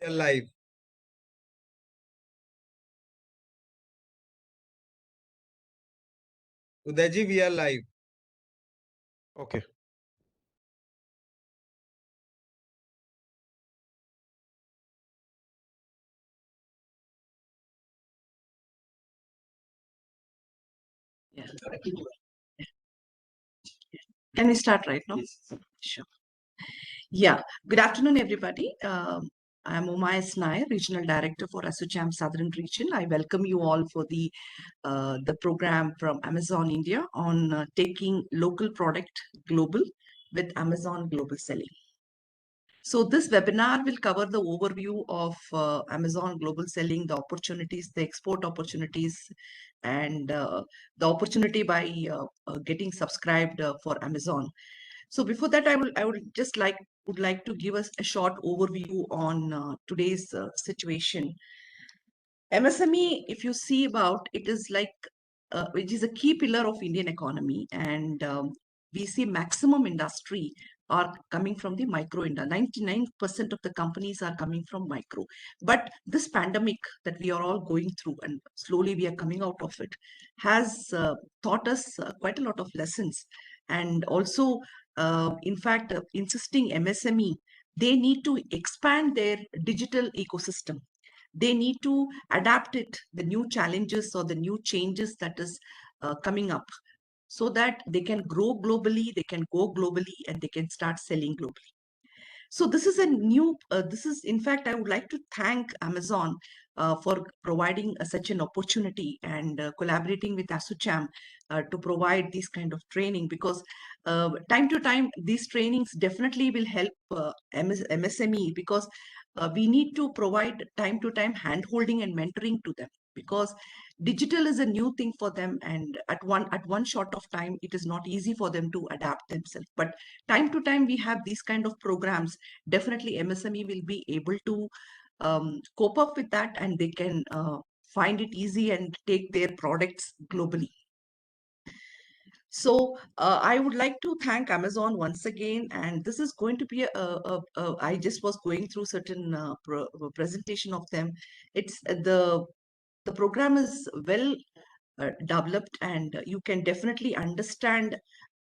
We are live. Udayji, we are live. Okay. Yeah. Can we start right now? Yes. Sure. Yeah. Good afternoon, everybody. I'm Umayas Nair, Regional Director for ASSOCHAM Southern Region. I welcome you all for the program from Amazon India on taking local product global with Amazon Global Selling. So this webinar will cover the overview of Amazon Global Selling, the opportunities, the export opportunities, and the opportunity by getting subscribed for Amazon. So before that, I would like to give us a short overview on today's situation. MSME, if you see about, it is like which is a key pillar of Indian economy, and we see maximum industry are coming from the micro industry. 99% of the companies are coming from micro. But this pandemic that we are all going through, and slowly we are coming out of it, has taught us quite a lot of lessons. And also, in fact, insisting MSME, they need to expand their digital ecosystem. They need to adapt it, the new challenges or the new changes that is coming up, so that they can grow globally, they can go globally, and they can start selling globally. So this is a new, this is, in fact, I would like to thank Amazon for providing such an opportunity and collaborating with ASSOCHAM to provide this kind of training, because time to time, these trainings definitely will help MSME, because we need to provide time to time hand-holding and mentoring to them, because digital is a new thing for them, and at one short of time, it is not easy for them to adapt themselves. But time to time, we have these kind of programs. Definitely MSME will be able to cope up with that, and they can find it easy and take their products globally. So I would like to thank Amazon once again, and this is going to be I just was going through certain presentation of them. It's the program is well developed, and you can definitely understand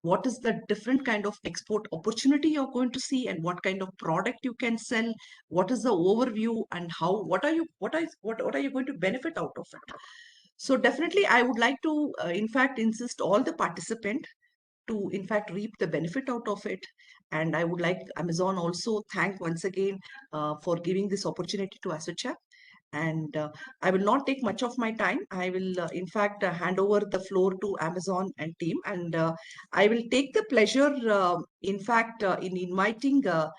what is the different kind of export opportunity you're going to see, and what kind of product you can sell, what is the overview, and how, what are you going to benefit out of it. So definitely I would like to in fact insist all the participant to in fact reap the benefit out of it. And I would like Amazon also thank once again for giving this opportunity to ASSOCHAM. And I will not take much of my time. I will, in fact, hand over the floor to Amazon and team. And I will take the pleasure, in fact, in inviting the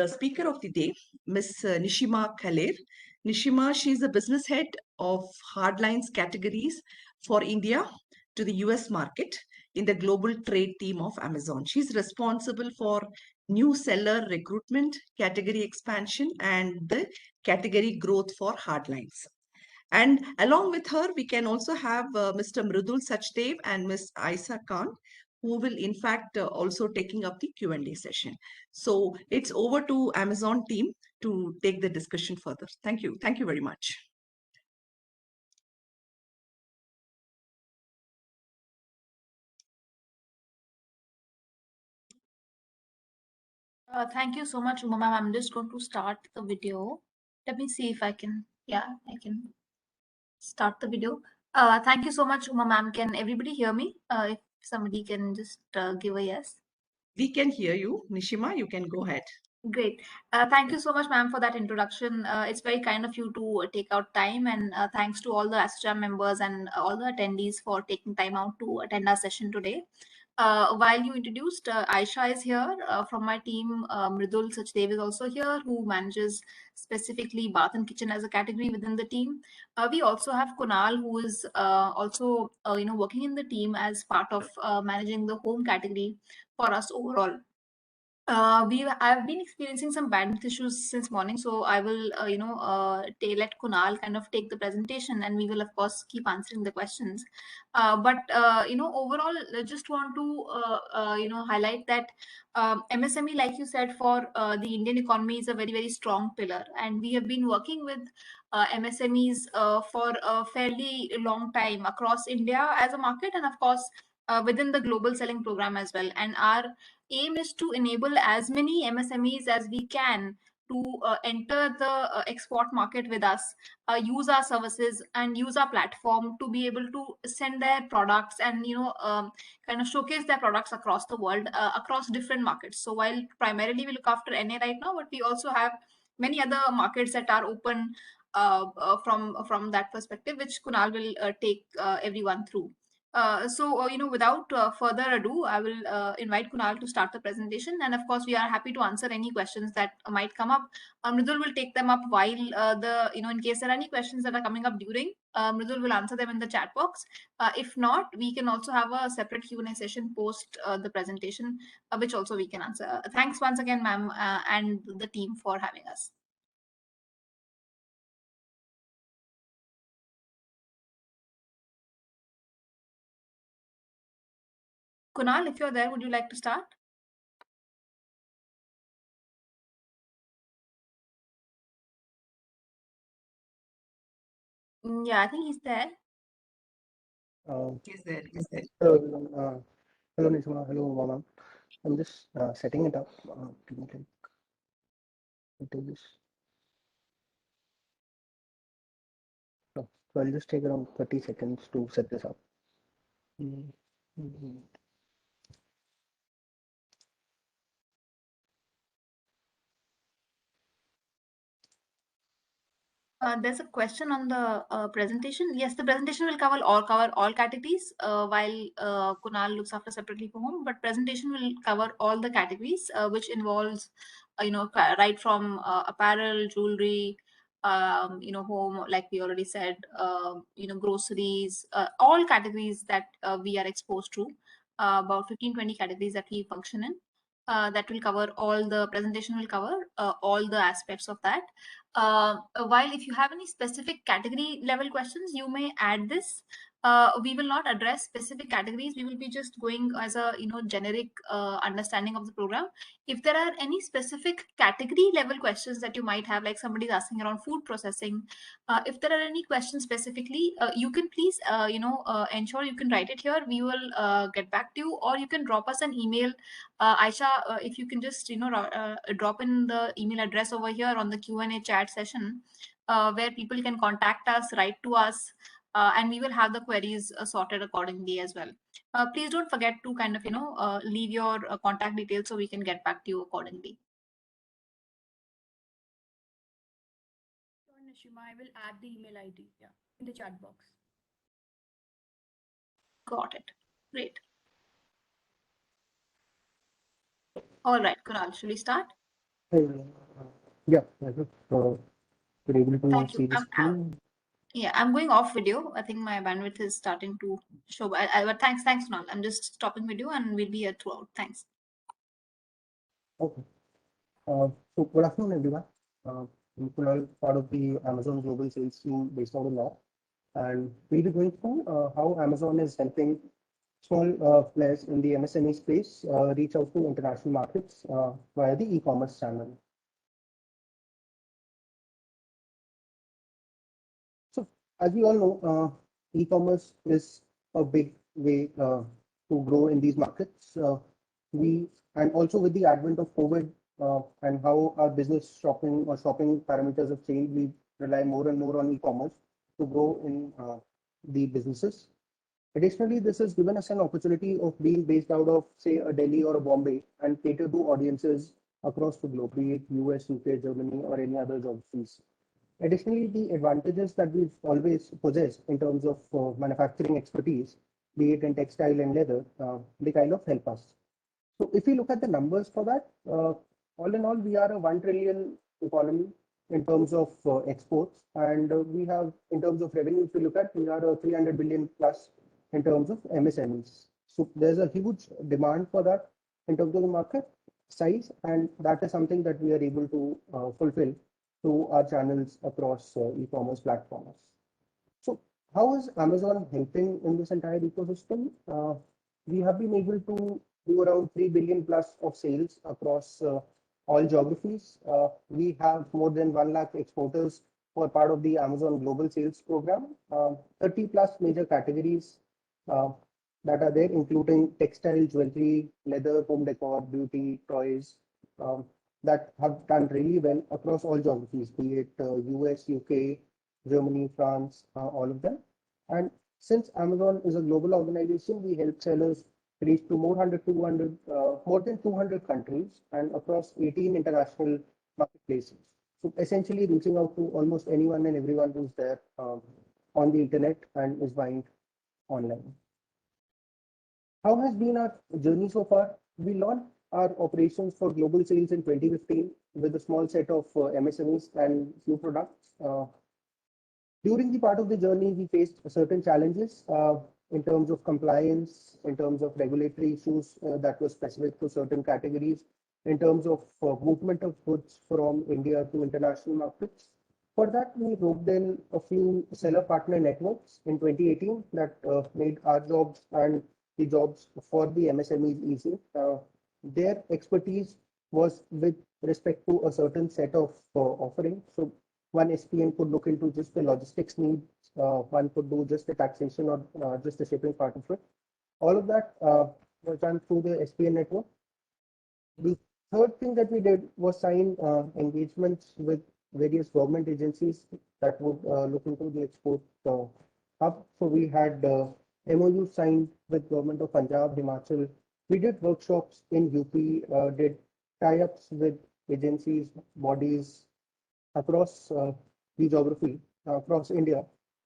speaker of the day, Ms. Nishima Khaler. Nishima, she is the business head of hardlines categories for India to the US market in the global trade team of Amazon. She's responsible for new seller recruitment, category expansion, and the category growth for hardlines. And along with her, we can also have Mr. Mridul Sachdev and Ms. Aisa Khan, who will in fact also taking up the Q&A session. So it's over to Amazon team to take the discussion further. Thank you. Thank you very much. Thank you so much, Uma ma'am. I'm just going to start the video. Let me see if I can, I can start the video. Thank you so much, Uma ma'am. Can everybody hear me? If somebody can just give a yes. We can hear you. Nishima, you can go ahead. Great. Thank you so much, ma'am, for that introduction. It's very kind of you to take out time, and thanks to all the ASSOCHAM members and all the attendees for taking time out to attend our session today. While you introduced, Aisha is here from my team. Mridul Sachdev is also here, who manages specifically bath and kitchen as a category within the team. We also have Kunal, who is also working in the team as part of managing the home category for us overall. I've been experiencing some bandwidth issues since morning, so I will let Kunal kind of take the presentation, and we will of course keep answering the questions. But overall, I just want to highlight that MSME, like you said, for the Indian economy is a very very strong pillar, and we have been working with MSMEs for a fairly long time across India as a market, and of course within the global selling program as well. And our aim is to enable as many MSMEs as we can to enter the export market with us, use our services and use our platform to be able to send their products and kind of showcase their products across the world, across different markets. So while primarily we look after NA right now, but we also have many other markets that are open from that perspective, which Kunal will take everyone through. Without further ado, I will invite Kunal to start the presentation. And of course, we are happy to answer any questions that might come up. Mridul will take them up while in case there are any questions that are coming up during, Mridul will answer them in the chat box. If not, we can also have a separate Q&A session post the presentation, which also we can answer. Thanks once again, ma'am, and the team for having us. Kunal, if you're there, would you like to start? Yeah, I think he's there. He's there. He's there. Hello, everyone. Hello, Nishma. Hello, Mama. I'm just setting it up. Give me like, I'll take this. No, so I'll just take around 30 seconds to set this up. Mhm. There's a question on the presentation. Yes, the presentation will cover all categories, while Kunal looks after separately for home. But presentation will cover all the categories, which involves, right from apparel, jewelry, home, like we already said, groceries, all categories that we are exposed to. About 15-20 categories that we function in. That will cover all the presentation will cover all the aspects of that. While if you have any specific category level questions, you may add this. We will not address specific categories. We will be just going as a generic understanding of the program. If there are any specific category level questions that you might have, like somebody is asking around food processing, if there are any questions specifically, you can please ensure you can write it here. We will get back to you, or you can drop us an email. Aisha, if you can just drop in the email address over here on the Q&A chat session, where people can contact us, write to us, and we will have the queries sorted accordingly as well. Please don't forget to kind of leave your contact details so we can get back to you accordingly. Sure, Nishima, I will add the email ID in the chat box. Got it. Great. All right, Kunal, should we start? Hey, yeah, I think you're able to Thank you. see the screen. Yeah, I'm going off video. I think my bandwidth is starting to show. But thanks, Kunal. I'm just stopping video and we'll be here throughout. Thanks. Okay. So good afternoon, everyone. I'm Kunal, part of the Amazon Global Sales team based out in North, and we'll be going through how Amazon is helping small players in the MSME space reach out to international markets via the e-commerce channel. So, as we all know, e-commerce is a big way to grow in these markets. And also with the advent of COVID and how our business shopping parameters have changed, we rely more and more on e-commerce to grow in the businesses. Additionally, this has given us an opportunity of being based out of, say, a Delhi or a Bombay and cater to audiences across the globe, be it US, UK, Germany, or any other geographies. Additionally, the advantages that we've always possessed in terms of manufacturing expertise, be it in textile and leather, they kind of help us. So if you look at the numbers for that, all in all, we are a 1 trillion economy in terms of exports. And we have, in terms of revenue, if you look at, we are a 300 billion plus in terms of MSMEs. So there's a huge demand for that in terms of the market. size, and that is something that we are able to fulfill through our channels across e-commerce platforms. So how is Amazon helping in this entire ecosystem? We have been able to do around 3 billion plus of sales across all geographies. We have more than 1 lakh exporters who are part of the Amazon Global Sales Program. 30 plus major categories uh, that are there, including textile, jewelry, leather, home decor, beauty, toys, um, that have done really well across all geographies, be it US, UK, Germany, France, all of them. And since Amazon is a global organization, we help sellers reach to more than 200 countries and across 18 international marketplaces. So essentially reaching out to almost anyone and everyone who's there on the internet and is buying online. How has been our journey so far? We launched our operations for global sales in 2015 with a small set of MSMEs and few products. During the part of the journey, we faced certain challenges in terms of compliance, in terms of regulatory issues that were specific to certain categories, in terms of movement of goods from India to international markets. For that, we roped in a few seller partner networks in 2018 that made our jobs and the jobs for the MSMEs easy. Their expertise was with respect to a certain set of offerings. So one SPN could look into just the logistics needs, one could do just the taxation or just the shipping part of it. All of that was done through the SPN network. The third thing that we did was sign engagements with various government agencies that would look into the export hub. So we had MOU signed with government of Punjab, Himachal. We did workshops in UP, did tie-ups with agencies, bodies across the geography, across India,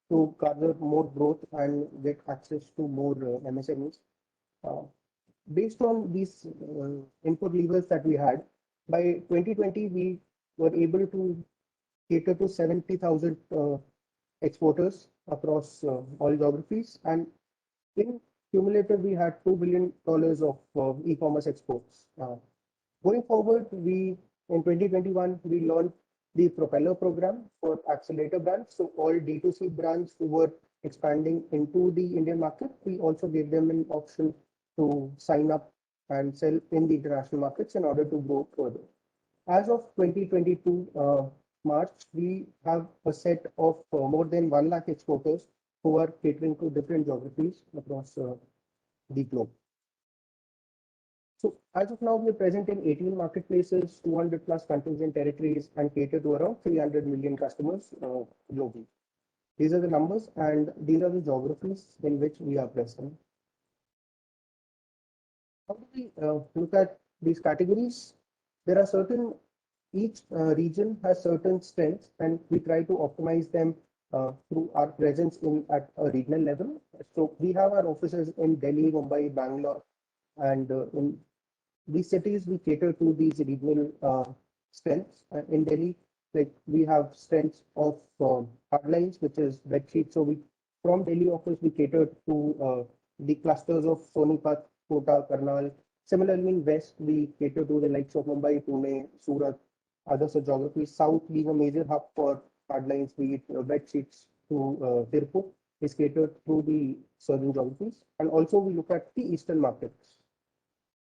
to gather more growth and get access to more MSMEs. Uh, Based on these input levers that we had, by 2020, we were able to cater to 70,000 exporters across all geographies. And in cumulative, we had $2 billion of e-commerce exports. Going forward, in 2021, we launched the Propeller program for accelerator brands. So all D2C brands who were expanding into the Indian market, we also gave them an option to sign up and sell in the international markets in order to grow further. As of 2022 March, we have a set of more than 1 lakh exporters who are catering to different geographies across the globe. So as of now, we are present in 18 marketplaces, 200 plus countries and territories, and cater to around 300 million customers globally. These are the numbers, and these are the geographies in which we are present. How do we look at these categories? There are each region has certain strengths, and we try to optimize them through our presence at a regional level. So we have our offices in Delhi, Mumbai, Bangalore, and in these cities, we cater to these regional strengths. In Delhi, like we have strengths of hardlines, which is bed sheets. So from Delhi office, we cater to the clusters of Sonipat, Kota, Karnal. Similarly, in West, we cater to the likes of Mumbai, Pune, Surat, other such geographies. South being a major hub for hardlines, be it bed sheets to Tirupur, is catered through the southern geographies. And also, we look at the eastern markets,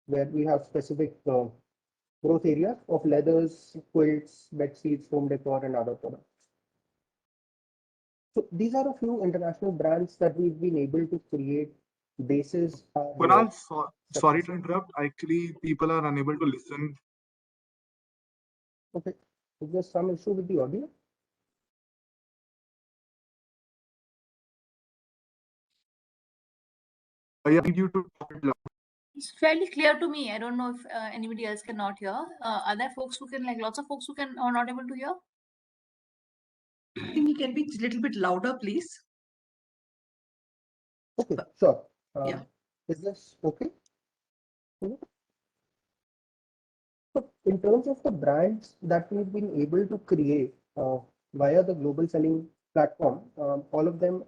where we have specific growth areas of leathers, quilts, bed sheets, home decor, and other products. So these are a few international brands that we've been able to create basis. Kunal, sorry to interrupt. Actually, people are unable to listen. Okay, is there some issue with the audio? I need you to talk it loud. It's fairly clear to me. I don't know if anybody else cannot hear. Are there folks who can, lots of folks who are not able to hear? I think you can be a little bit louder, please. Okay, sure. Yeah. Is this okay? So in terms of the brands that we've been able to create via the global selling platform, all of them,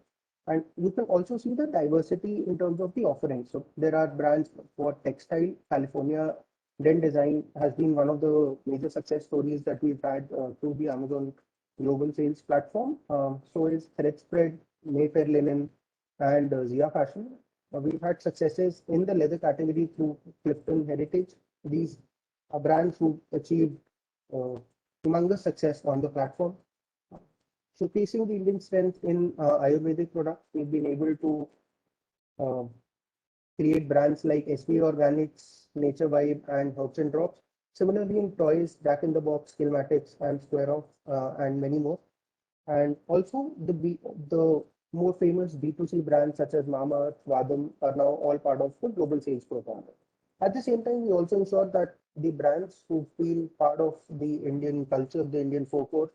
and you can also see the diversity in terms of the offerings. So there are brands for textile. California then design has been one of the major success stories that we've had through the Amazon global sales platform. So is Threadspread, Mayfair Linen, and Zia Fashion. We've had successes in the leather category through Clifton Heritage. These are brands who achieved humongous success on the platform. Showcasing the Indian strength in Ayurvedic products, we've been able to uh, create brands like SV Organics, Nature Vibe, and Herbs and Drops. Similarly, in toys, Jack in the Box, Skillmatics, and Square Off, and many more. And also the more famous B2C brands such as Mamaearth, Vadam are now all part of the global sales program. At the same time, we also ensure that the brands who feel part of the Indian culture, the Indian folklore,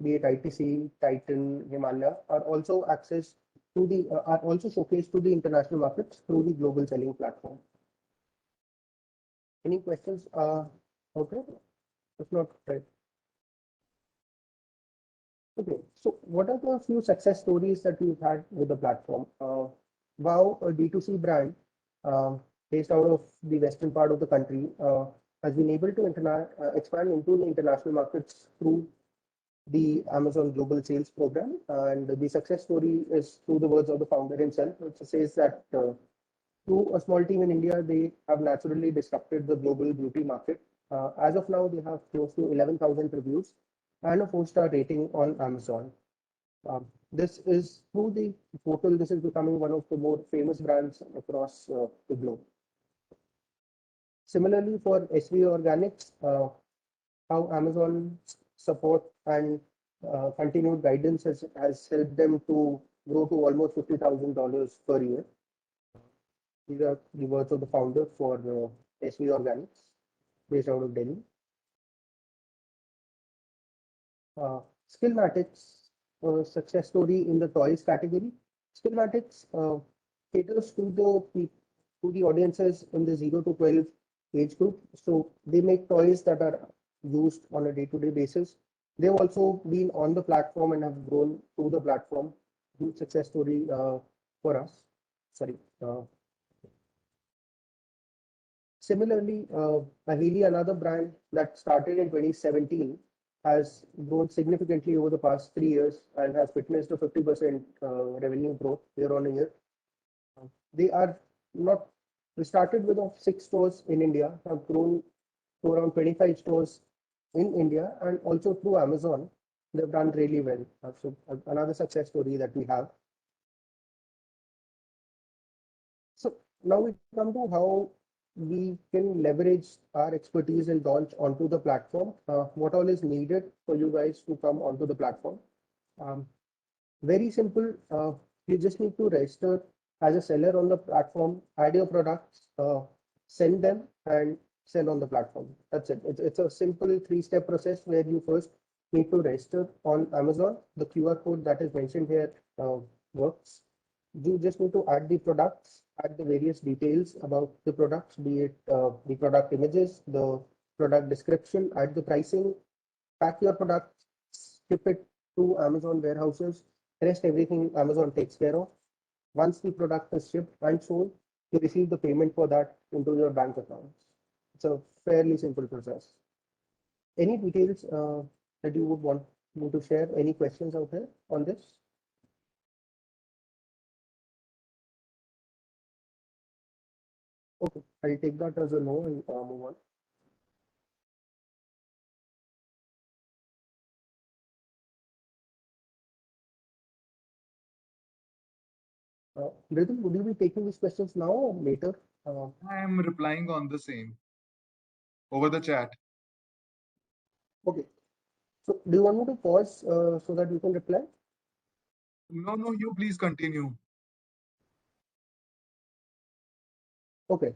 be it ITC, Titan, Himalaya, are also accessed to the are also showcased to the international markets through the global selling platform. Any questions? Okay, if not, right. Okay, so what are the few success stories that we've had with the platform? Wow, a D2C brand based out of the western part of the country, has been able to expand into the international markets through the Amazon Global Sales Program. And the success story is through the words of the founder himself, which says that through a small team in India, they have naturally disrupted the global beauty market. As of now, they have close to 11,000 reviews and a 4-star rating on Amazon. This is through the portal, this is becoming one of the more famous brands across the globe. Similarly, for SV Organics, how Amazon support and continued guidance has helped them to grow to almost $50,000 per year. These are the words of the founder for SV Organics, based out of Delhi. Skillmatics, success story in the toys category. Skillmatics caters to the audiences in the 0 to 12 age group. So they make toys that are used on a day-to-day basis. They've also been on the platform and have grown through the platform. Huge success story for us. Sorry. Similarly, Ahili, another brand that started in 2017, has grown significantly over the past 3 years and has witnessed a 50% revenue growth year on year. They are not, we started with 6 stores in India, have grown to around 25 stores in India, and also through Amazon, they've done really well. So another success story that we have. So now we come to how we can leverage our expertise and launch onto the platform. What all is needed for you guys to come onto the platform? Very simple. You just need to register as a seller on the platform, add your products, send them, and sell on the platform. That's it. It's a simple 3-step process where you first need to register on Amazon. The QR code that is mentioned here works. You just need to add the products, add the various details about the products, be it the product images, the product description, add the pricing, pack your product, ship it to Amazon warehouses. Rest everything Amazon takes care of. Once the product is shipped and sold, you receive the payment for that into your bank accounts. It's a fairly simple process. Any details that you would want me to share? Any questions out there on this? Okay, I'll take that as a no and move on. Rhythm, would you be taking these questions now or later? I am replying on the same over the chat. Okay. So do you want me to pause so that you can reply? No, you please continue. Okay.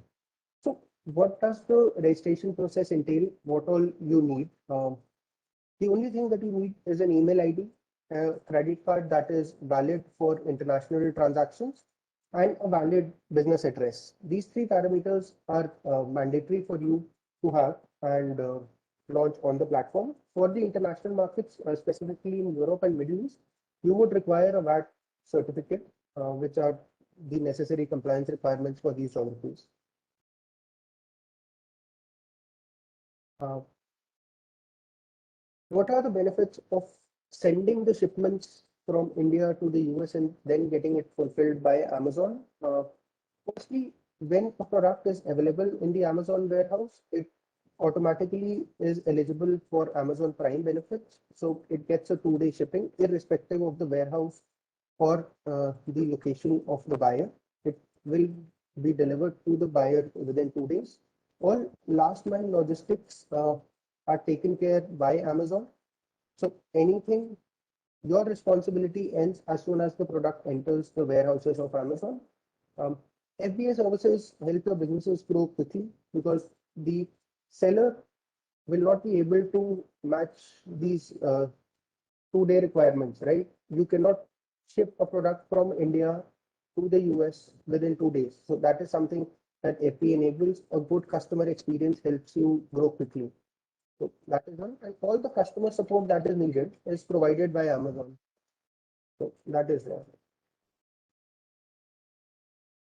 So what does the registration process entail? What all you need? The only thing that you need is an email ID, a credit card that is valid for international transactions, and a valid business address. These 3 parameters are mandatory for you to have and launch on the platform. For the international markets, specifically in Europe and Middle East, you would require a VAT certificate, which are the necessary compliance requirements for these geographies. Uh, what are the benefits of sending the shipments from India to the US and then getting it fulfilled by Amazon? Firstly, when a product is available in the Amazon warehouse, it automatically is eligible for Amazon Prime benefits. So it gets a 2-day shipping, irrespective of the warehouse or the location of the buyer. It will be delivered to the buyer within 2 days. All last mile logistics are taken care by Amazon. So anything, your responsibility ends as soon as the product enters the warehouses of Amazon. Um, FBA services help your businesses grow quickly because the seller will not be able to match these 2-day requirements, right? You cannot ship a product from India to the US within 2 days. So that is something that FBA enables. A good customer experience helps you grow quickly. So that is one. And all the customer support that is needed is provided by Amazon. So that is there.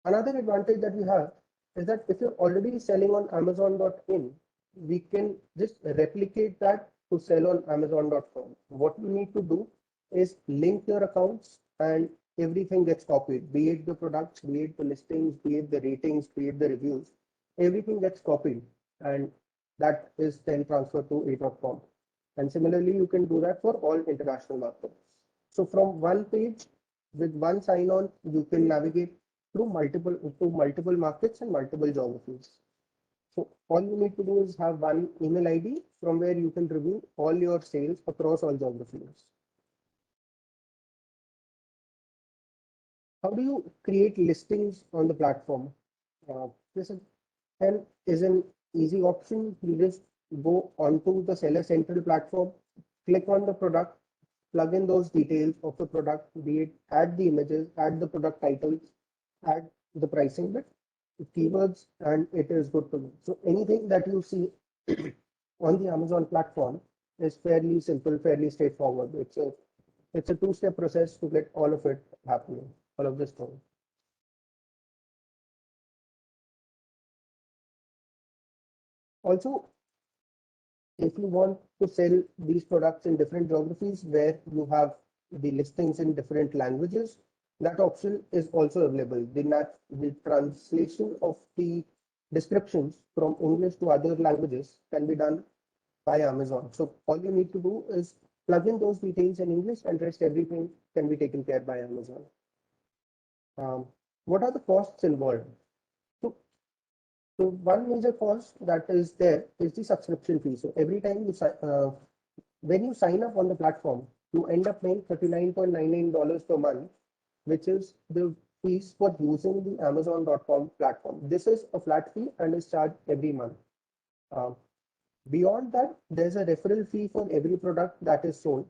Another advantage that we have is that if you're already selling on Amazon.in, we can just replicate that to sell on Amazon.com. What you need to do is link your accounts and everything gets copied, be it the products, be it the listings, be it the ratings, be it the reviews, everything gets copied and that is then transferred to A.com. And similarly, you can do that for all international markets. So from one page with one sign-on, you can navigate through multiple markets and multiple geographies. So all you need to do is have one email ID from where you can review all your sales across all geographies. How do you create listings on the platform? This is an easy option. You just go onto the Seller Central platform, click on the product, plug in those details of the product, be it add the images, add the product titles, add the pricing bit, the keywords, and it is good to go. So anything that you see on the Amazon platform is fairly simple, fairly straightforward. It's a 2-step process to get all of it happening, all of this thing. Also, if you want to sell these products in different geographies where you have the listings in different languages, that option is also available. The translation of the descriptions from English to other languages can be done by Amazon. So all you need to do is plug in those details in English and rest everything can be taken care by Amazon. What are the costs involved? So one major cost that is there is the subscription fee. So every time when you sign up on the platform, you end up paying $39.99 per month, which is the fees for using the Amazon.com platform. This is a flat fee and is charged every month. Beyond that, there's a referral fee for every product that is sold.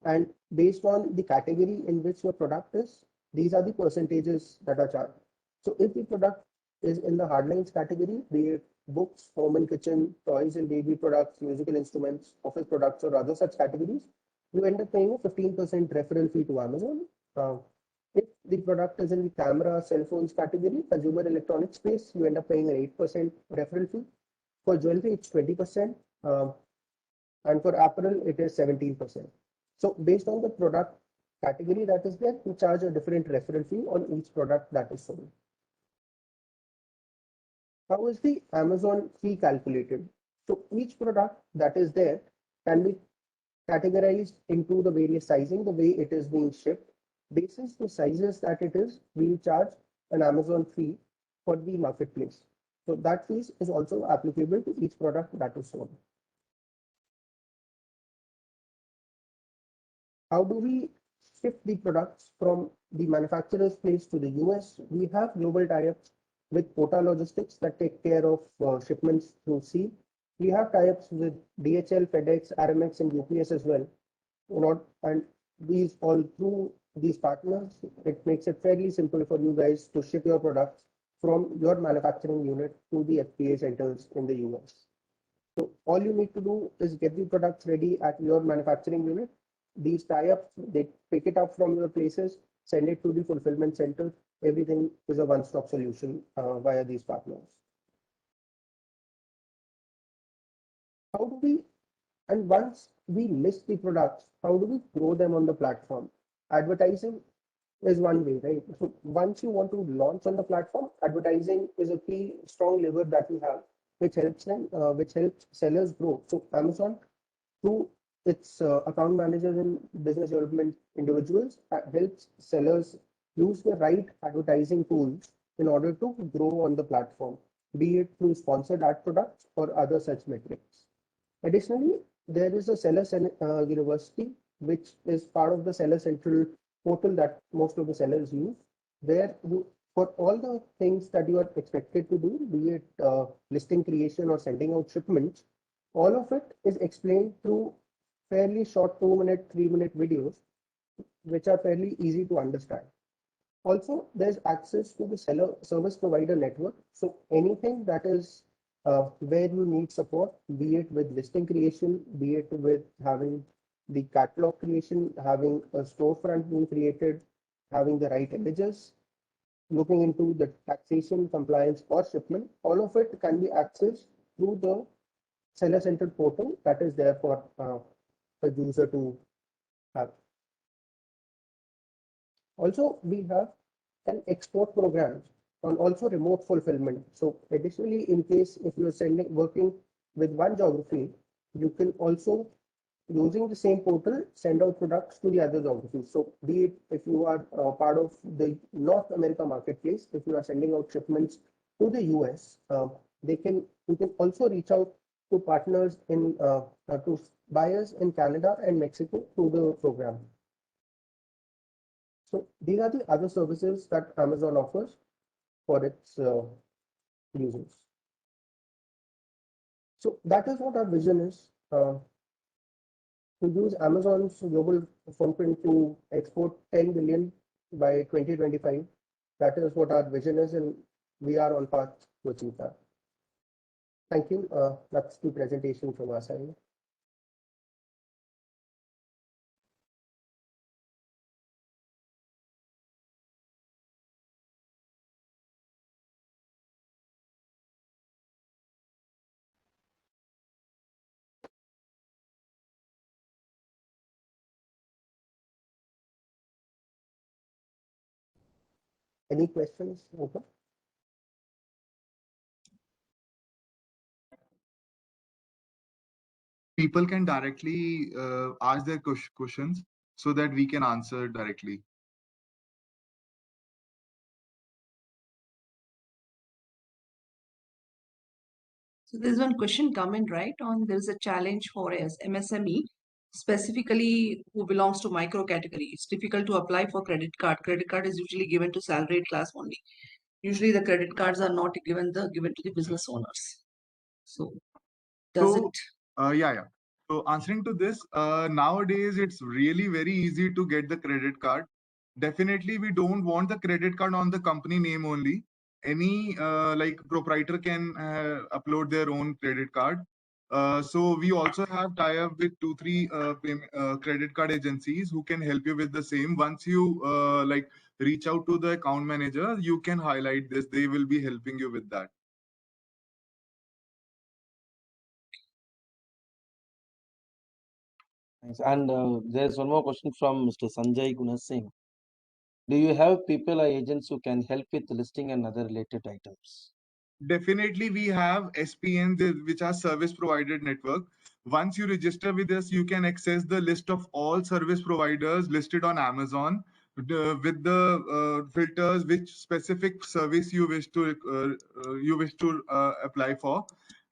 And based on the category in which your product is, these are the percentages that are charged. So if the product is in the hardlines category, be it books, home and kitchen, toys and baby products, musical instruments, office products, or other such categories, you end up paying a 15% referral fee to Amazon. If the product is in the camera, cell phones category, consumer electronics space, you end up paying an 8% referral fee. For jewelry, it's 20%, and for apparel, it is 17%. So based on the product category that is there, you charge a different referral fee on each product that is sold. How is the Amazon fee calculated? So each product that is there can be categorized into the various sizing, the way it is being shipped. Based on the sizes that it is, we will charge an Amazon fee for the marketplace. So that fee is also applicable to each product that is sold. How do we ship the products from the manufacturer's place to the US? We have global tie-ups with Pota Logistics that take care of shipments through sea. We have tie-ups with DHL, FedEx, RMX, and UPS as well. And these all through these partners, it makes it fairly simple for you guys to ship your products from your manufacturing unit to the FBA centers in the US. So all you need to do is get the products ready at your manufacturing unit. These tie-ups, they pick it up from your places, send it to the fulfillment center. Everything is a one-stop solution via these partners. how do we, and once we list the products, how do we grow them on the platform? Advertising is one way, right? So once you want to launch on the platform, advertising is a key strong lever that we have, which helps sellers grow. So Amazon, through its account managers and business development individuals, helps sellers use the right advertising tools in order to grow on the platform, be it through sponsored ad products or other such metrics. Additionally, there is a University, which is part of the Seller Central portal that most of the sellers use, where you, for all the things that you are expected to do, be it listing creation or sending out shipments, all of it is explained through fairly short 2-minute, 3-minute videos, which are fairly easy to understand. Also, there's access to the seller service provider network. So anything that is where you need support, be it with listing creation, be it with having the catalog creation, having a storefront being created, having the right images, looking into the taxation, compliance, or shipment, all of it can be accessed through the seller centered portal that is there for the user to have. Also, we have an export program and also remote fulfillment. So additionally, in case if you're working with one geography, you can also, using the same portal, send out products to the other geographies. So be it if you are part of the North America marketplace, if you are sending out shipments to the US, you can also reach out to partners to buyers in Canada and Mexico through the program. So these are the other services that Amazon offers for its users. So that is what our vision is, to use Amazon's global footprint to export 10 billion by 2025. That is what our vision is, and we are on path to achieve that. Thank you. That's the presentation from our side. Any questions? Okay. People can directly ask their questions so that we can answer directly. So there's one question coming right on. There's a challenge for MSME, specifically who belongs to micro category. It's difficult to apply for credit card. Credit card is usually given to salaried class only. Usually the credit cards are not given to the business owners. So does it? Yeah. So answering to this, nowadays it's really very easy to get the credit card. Definitely, we don't want the credit card on the company name only. Any like proprietor can upload their own credit card. So we also have tie-up with 2-3 credit card agencies who can help you with the same. Once you like reach out to the account manager, you can highlight this. They will be helping you with that. Thanks. And there's one more question from Mr. Sanjay Guna Singh. Do you have people or agents who can help with listing and other related items? Definitely, we have SPNs, which are service provider network. Once you register with us, you can access the list of all service providers listed on Amazon with the filters, which specific service you wish to apply for.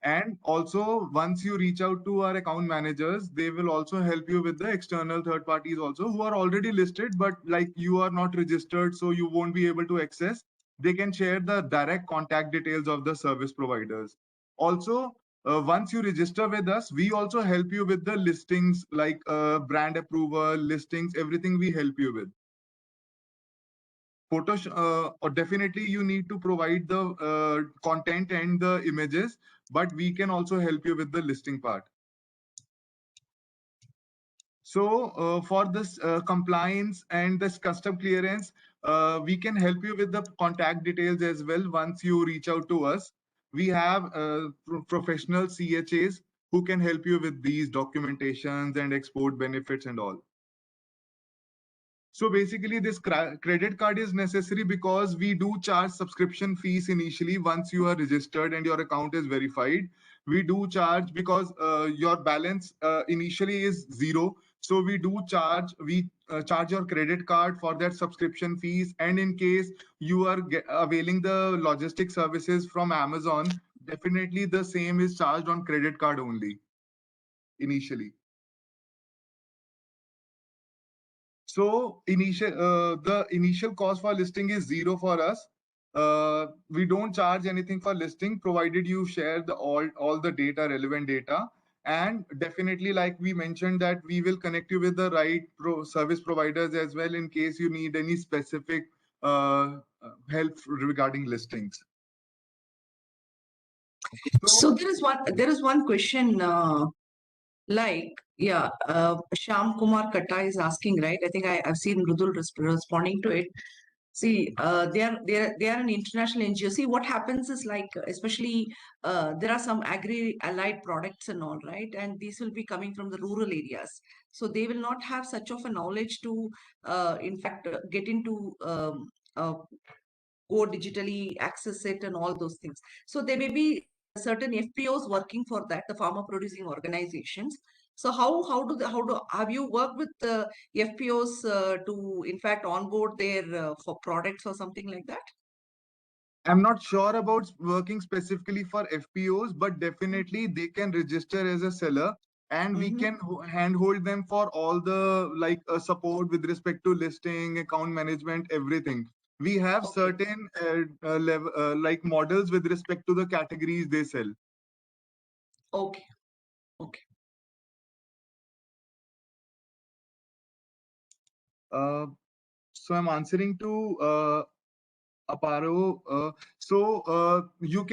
And also, once you reach out to our account managers, they will also help you with the external third parties also who are already listed, but like you are not registered, so you won't be able to access. They can share the direct contact details of the service providers. Also, once you register with us, we also help you with the listings like brand approval, listings, everything we help you with. Or definitely you need to provide the content and the images, but we can also help you with the listing part. So for this compliance and this custom clearance, we can help you with the contact details as well once you reach out to us. We have professional CHAs who can help you with these documentations and export benefits and all. So basically, this credit card is necessary because we do charge subscription fees initially once you are registered and your account is verified. We do charge because your balance initially is zero. So we do charge, charge your credit card for that subscription fees. And in case you are availing the logistic services from Amazon, definitely the same is charged on credit card only initially. So the initial cost for listing is zero for us. We don't charge anything for listing, provided you share the all the data, relevant data. And definitely, like we mentioned, that we will connect you with the right service providers as well in case you need any specific help regarding listings. So there is one question. Shyam Kumar Katta is asking, right? I think I've seen Mridul responding to it. See, they are an international NGO. See, what happens is like, especially there are some agri-allied products and all, right? And these will be coming from the rural areas. So they will not have such of a knowledge to, in fact, get into go digitally, access it, and all those things. So there may be certain FPOs working for that, the farmer producing organizations. So how do have you worked with the FPOs to in fact onboard their for products or something like that? I'm not sure about working specifically for FPOs, but definitely they can register as a seller, and we can handhold them for all the support with respect to listing, account management, everything. We have certain level like models with respect to the categories they sell. Okay. Okay. So I'm answering to Aparo. You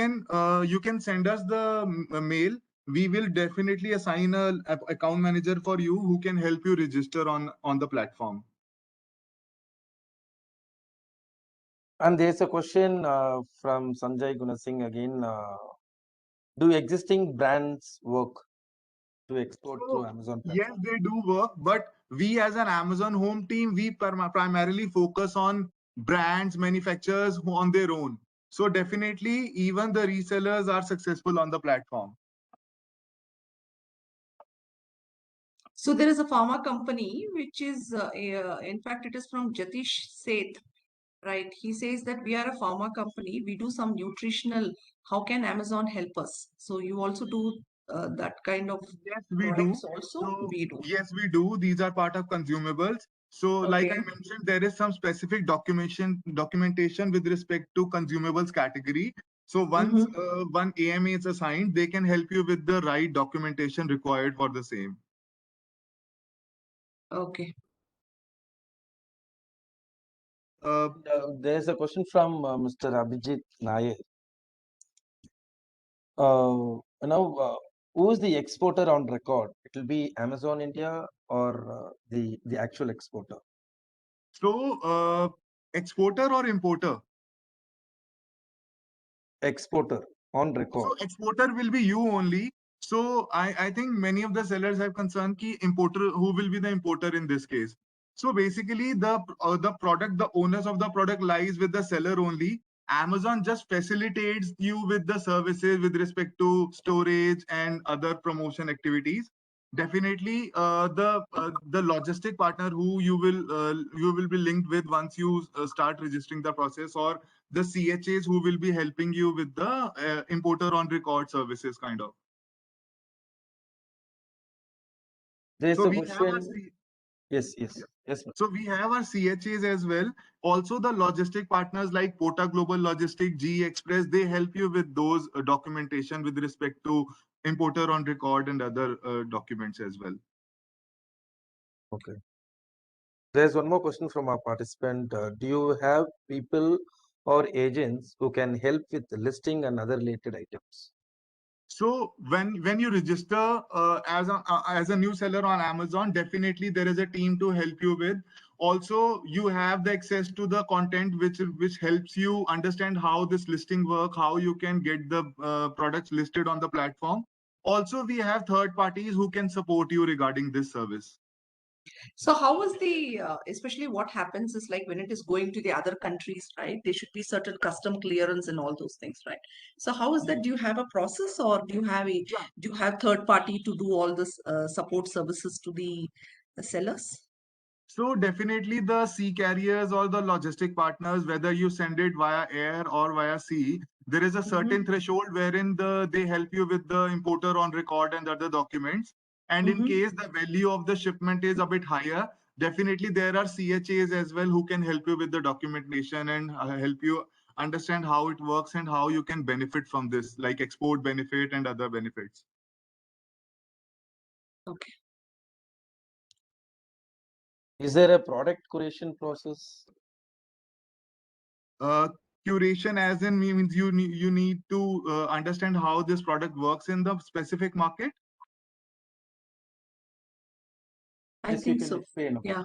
can send us the mail. We will definitely assign a account manager for you who can help you register on the platform. And there's a question from Sanjay Gunasingh again. Do existing brands work to export through Amazon platform? Yes, they do work, but we as an Amazon home team, we primarily focus on brands, manufacturers who on their own. So definitely, even the resellers are successful on the platform. So there is a pharma company which is, in fact, it is from Jatish Seth, right? He says that we are a pharma company. We do some nutritional. How can Amazon help us? So you also do that kind of Yes, we do. products also? So, We do. yes, we do. These are part of consumables. So, like I Okay. mentioned, there is some specific documentation with respect to consumables category. So once one AMA is assigned, they can help you with the right documentation required for the same. Okay. There's a question from Mr. Abhijit Nair. Who is the exporter on record? It will be Amazon India or the actual exporter? So, exporter or importer? Exporter on record. So exporter will be you only. So I think many of the sellers have concern ki importer, who will be the importer in this case. So basically the product, the owners of the product lies with the seller only. Amazon just facilitates you with the services with respect to storage and other promotion activities. Definitely, the logistic partner who you will be linked with once you start registering the process, or the CHAs who will be helping you with the importer on record services kind of. There's So a we have question. Yes. So we have our CHAs as well. Also, the logistic partners like Pota Global Logistic, GE Express, they help you with those documentation with respect to importer on record and other documents as well. Okay. There's one more question from our participant. Do you have people or agents who can help with listing and other related items? So when you register as a new seller on Amazon, definitely there is a team to help you with. Also, you have the access to the content which helps you understand how this listing work, how you can get the products listed on the platform. Also, we have third parties who can support you regarding this service. So how is the, especially what happens is like when it is going to the other countries, right? There should be certain custom clearance and all those things, right? So how is that? Do you have a process or do you have a, Yeah. do you have third party to do all this support services to the sellers? So definitely the sea carriers or the logistic partners, whether you send it via air or via sea, there is a certain threshold wherein they help you with the importer on record and other documents. And in case the value of the shipment is a bit higher, definitely there are CHAs as well who can help you with the documentation and help you understand how it works and how you can benefit from this, like export benefit and other benefits. Okay. Is there a product curation process? Curation as in means you need to understand how this product works in the specific market. I Yes, you think can so. explain about. Yeah.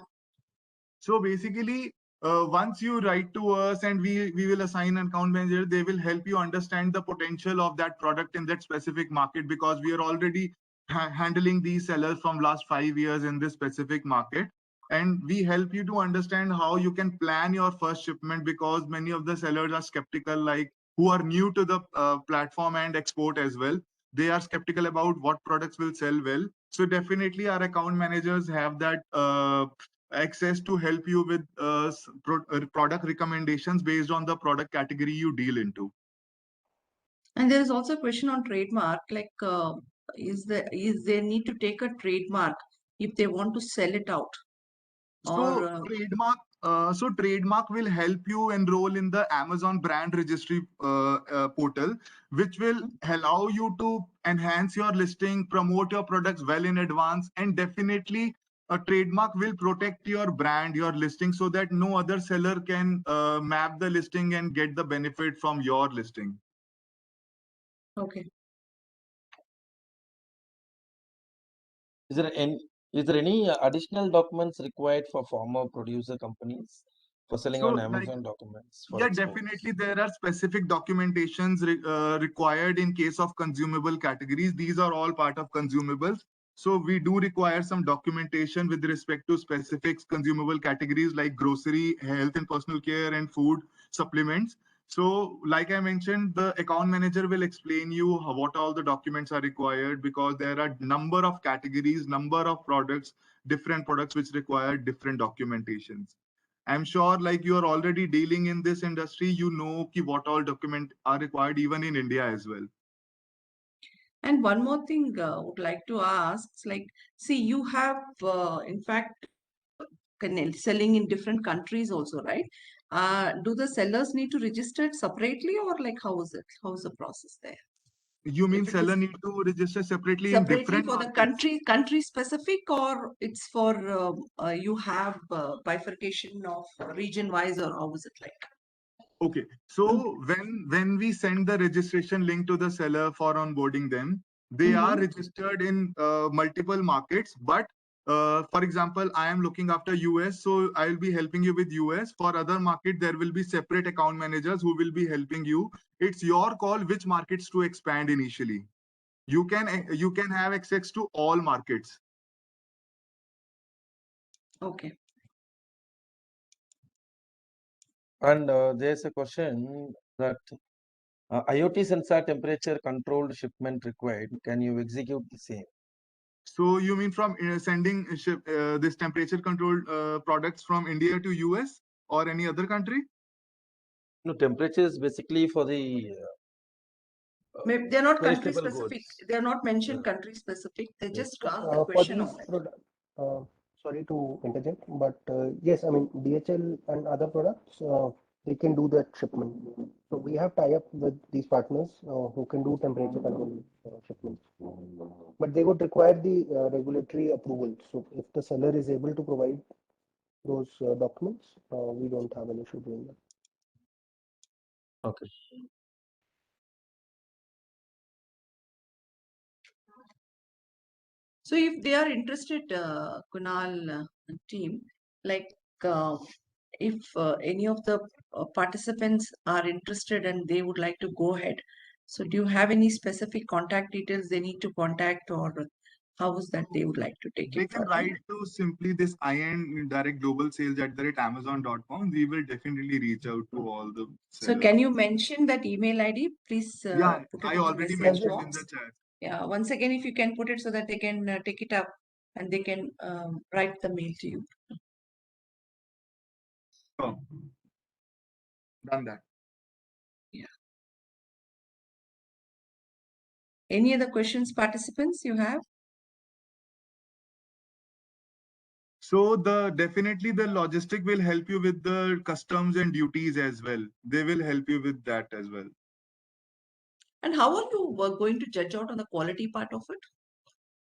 So basically, once you write to us and we will assign an account manager, they will help you understand the potential of that product in that specific market, because we are already handling these sellers from last 5 years in this specific market. And we help you to understand how you can plan your first shipment, because many of the sellers are skeptical, like who are new to the platform and export as well. They are skeptical about what products will sell well. So definitely our account managers have that access to help you with product recommendations based on the product category you deal into. And there is also a question on trademark, like is there need to take a trademark if they want to sell it out? So Or trademark will help you enroll in the Amazon brand registry portal, which will allow you to enhance your listing, promote your products well in advance, and definitely a trademark will protect your brand, your listing, so that no other seller can map the listing and get the benefit from your listing. okay. Is there any additional documents required for farmer producer companies for selling on So, like, Amazon documents for yeah, exports? definitely there are specific documentations required in case of consumable categories. These are all part of consumables. So we do require some documentation with respect to specific consumable categories like grocery, health and personal care, and food supplements. So like I mentioned, the account manager will explain you what all the documents are required, because there are number of categories, number of products, different products which require different documentations. I'm sure like you are already dealing in this industry, you know what all documents are required even in India as well. And one more thing I would like to ask, like, see, you have, in fact, selling in different countries also, right? Do the sellers need to register it separately or like how is it? How is the process there? You mean If it seller is need to register separately in separately different for the markets? country specific or it's for you have bifurcation of region wise or how is it like? Okay, so when we send the registration link to the seller for onboarding them, they are registered in multiple markets. But for example, I am looking after US, so I will be helping you with US. For other market, there will be separate account managers who will be helping you. It's your call which markets to expand initially. You can have access to all markets. Okay. And there's a question that IoT sensor temperature controlled shipment required. Can you execute the same? So you mean from sending this temperature controlled products from India to US or any other country? No, temperature is basically for the Maybe they're not country perishable specific. goods. They're not mentioned Yeah. country specific. They Yes. just asked the For question these of it. products, sorry to interject, but yes, I mean DHL and other products, they can do that shipment. So we have tie-up with these partners who can do temperature control shipments. But they would require the regulatory approval. So if the seller is able to provide those documents, we don't have an issue doing that. Okay. So if they are interested, Kunal and team, like if any of the participants are interested and they would like to go ahead, So do you have any specific contact details they need to contact, or how is that they would like to take They it can further? write to simply this IN direct global sales @amazon.com. We will definitely reach out to all the So sellers. can you mention that email ID? Please Yeah, put it I in the already message mentioned in the box. chat. Yeah, once again, if you can put it so that they can take it up and they can write the mail to you. So, done that. Yeah. Any other questions, participants, you have? So definitely the logistic will help you with the customs and duties as well. They will help you with that as well. And how are you going to judge out on the quality part of it?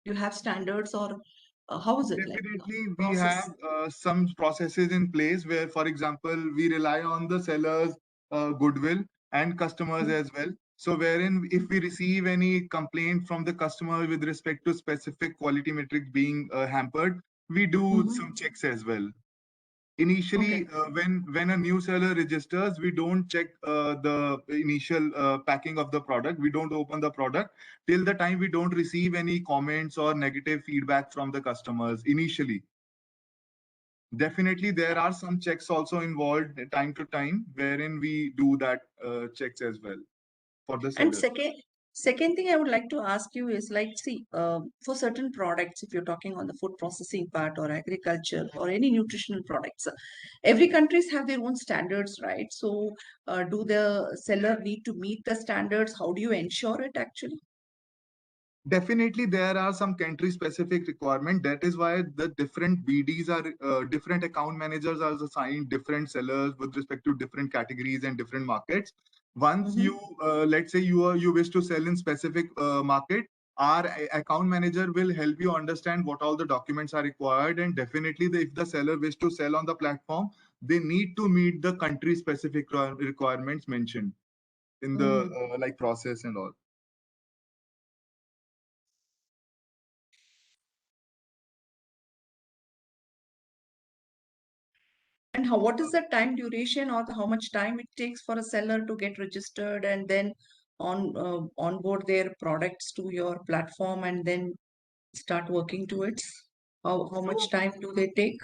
You have standards, or how is it like? Definitely, we Process. have some processes in place where, for example, we rely on the seller's goodwill and customers as well. So, wherein if we receive any complaint from the customer with respect to specific quality metrics being hampered, we do some checks as well. Initially, when a new seller registers, we don't check the initial packing of the product. We don't open the product till the time we don't receive any comments or negative feedback from the customers initially. Definitely, there are some checks also involved time to time, wherein we do that checks as well for the And seller. second thing I would like to ask you is, like, see, for certain products, if you're talking on the food processing part or agriculture or any nutritional products, every countries have their own standards, right? So do the seller need to meet the standards? How do you ensure it actually? Definitely, there are some country-specific requirement. That is why the different BDs are different account managers are assigned different sellers with respect to different categories and different markets. Once you, let's say you wish to sell in specific market, our account manager will help you understand what all the documents are required. And definitely, if the seller wish to sell on the platform, they need to meet the country-specific requirements mentioned in the like process and all. And what is the time duration, or how much time it takes for a seller to get registered and then onboard their products to your platform and then start working towards? How much So time do they take?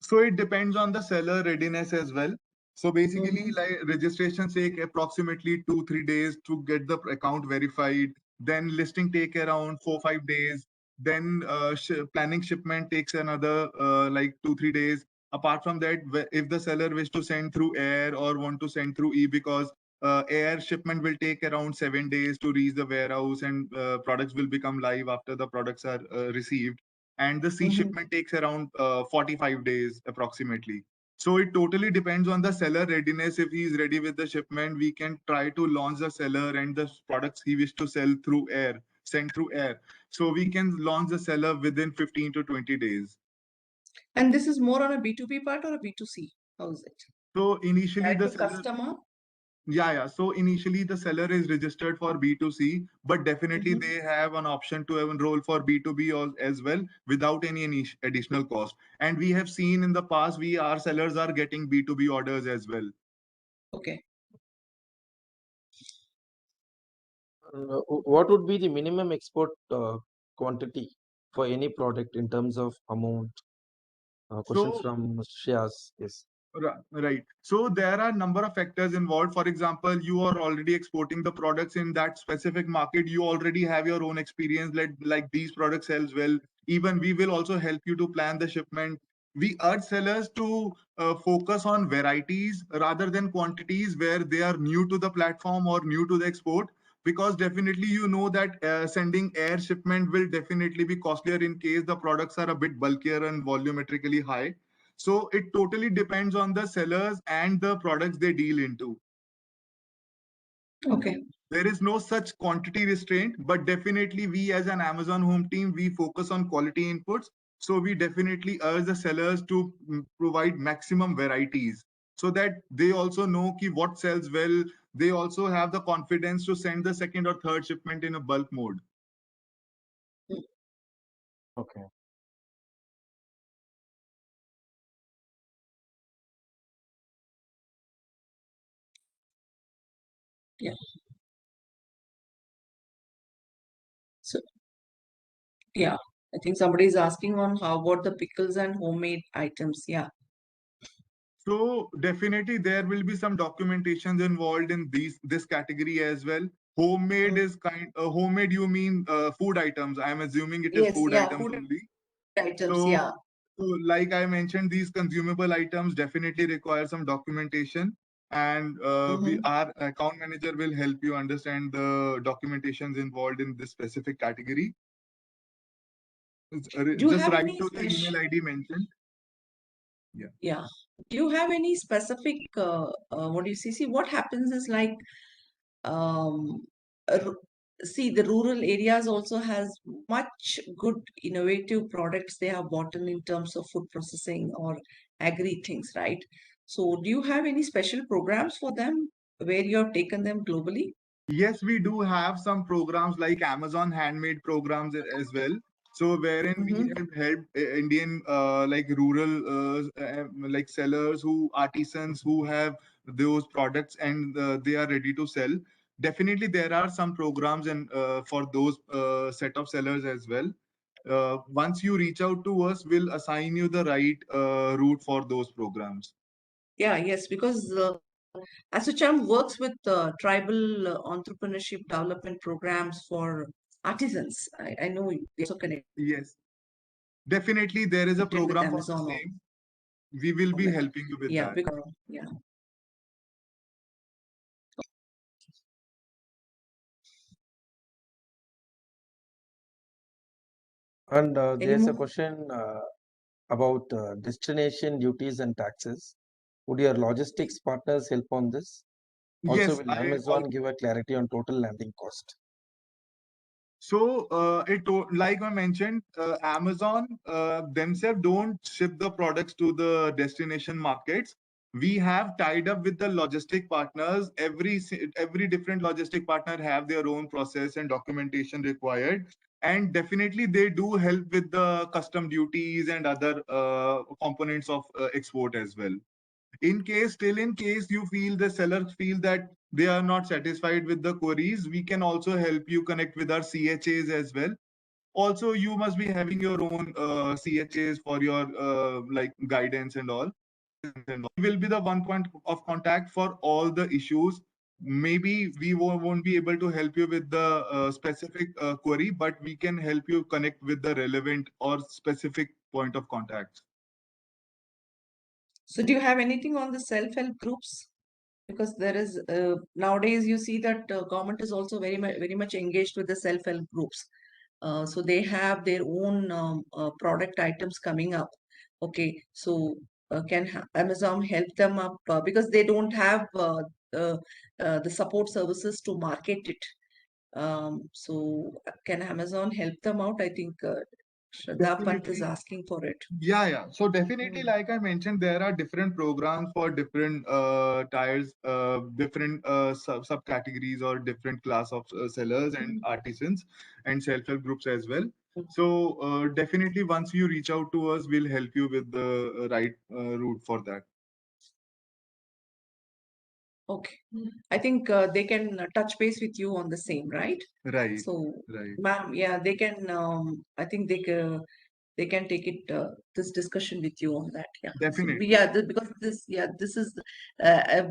So it depends on the seller readiness as well. So basically, Mhm. like registration take approximately 2-3 days to get the account verified. Then listing take around 4-5 days. Then planning shipment takes another like 2-3 days. Apart from that, if the seller wish to send through air or want to send through because air shipment will take around 7 days to reach the warehouse and products will become live after the products are received, and the sea Mhm. shipment takes around 45 days approximately. So it totally depends on the seller readiness. If he is ready with the shipment, we can try to launch the seller and the products he wish to sell through air, send through air. So we can launch the seller within 15 to 20 days. And this is more on a B2B part or a B2C? How is it? So initially Direct the to seller, customer? yeah. So initially the seller is registered for B2C, but definitely Mhm. they have an option to enroll for B2B as well without any additional cost. And we have seen in the past, our sellers are getting B2B orders as well. Okay. What would be the minimum export quantity for any product in terms of amount? Question So from Shreyas. Yes. Right. So there are a number of factors involved. For example, you are already exporting the products in that specific market. You already have your own experience, like these products sells well. Even we will also help you to plan the shipment. We urge sellers to focus on varieties rather than quantities where they are new to the platform or new to the export. Because definitely you know that sending air shipment will definitely be costlier in case the products are a bit bulkier and volumetrically high. So it totally depends on the sellers and the products they deal into. Okay. There is no such quantity restraint, but definitely we as an Amazon home team, we focus on quality inputs. So we definitely urge the sellers to provide maximum varieties so that they also know what sells well. They also have the confidence to send the second or third shipment in a bulk mode. Okay. Yeah. Yeah, I think somebody is asking on how about the pickles and homemade items. Yeah. So definitely there will be some documentations involved in this category as well. Homemade is homemade, you mean food items. I'm assuming it is Yes, food yeah, items food only. items. So, Yeah. so like I mentioned, these consumable items definitely require some documentation, and our account manager will help you understand the documentations involved in this specific category. Do you Just have write any to the special? email ID mentioned. Yeah. Yeah. Do you have any specific, what do you see? See, what happens is like, um, uh, ru- see, the rural areas also has much good innovative products they have bought in terms of food processing or agri things, right? So, do you have any special programs for them where you have taken them globally? Yes, we do have some programs like Amazon Handmade programs as well. So wherein we have helped Indian like rural like sellers who artisans who have those products and they are ready to sell. Definitely there are some programs and for those set of sellers as well. Once you reach out to us, we'll assign you the right route for those programs. Yeah, yes, because ASSOCHAM works with tribal entrepreneurship development programs for artisans. I know they also connected Yes, definitely there is a with program for the Amazon or same. We will be government. helping you with Yeah, that. because yeah. And Any there's a more? question about destination duties and taxes. Would your logistics partners help on this? Also, Yes, will Amazon give a clarity on total landing cost? so like I mentioned, Amazon themselves don't ship the products to the destination markets. We have tied up with the logistic partners. Every different logistic partner have their own process and documentation required, and definitely they do help with the custom duties and other components of export as well. In case you feel the sellers feel that they are not satisfied with the queries, we can also help you connect with our CHAs as well. Also, you must be having your own CHAs for your like guidance and all. We will be the one point of contact for all the issues. Maybe we won't be able to help you with the specific query, but we can help you connect with the relevant or specific point of contact. So do you have anything on the self-help groups? Because there is nowadays you see that government is also very much engaged with the self-help groups. So they have their own product items coming up. Okay, so can Amazon help them up because they don't have the support services to market it. So can Amazon help them out? I think Shraddha Pant is Definitely. asking for it. Yeah. So definitely, Mm. like I mentioned, there are different programs for different tires, different subcategories or different class of sellers and artisans and self-help groups as well. So definitely, once you reach out to us, we'll help you with the right route for that. Okay. I think they can touch base with you on the same, right? Right. So, Right. ma'am, yeah, they can. I think they can take it this discussion with you on that. Yeah. So, Definitely. yeah, because this is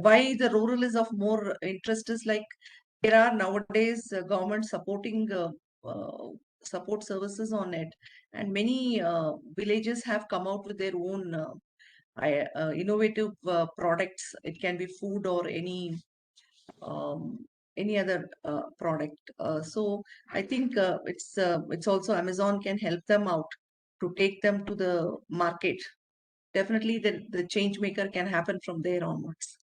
why the rural is of more interest is like there are nowadays government supporting uh, support services on it, and many villages have come out with their own. Innovative products. It can be food or um, any other product. So I think it's also Amazon can help them out to take them to the market. Definitely, the change maker can happen from there onwards.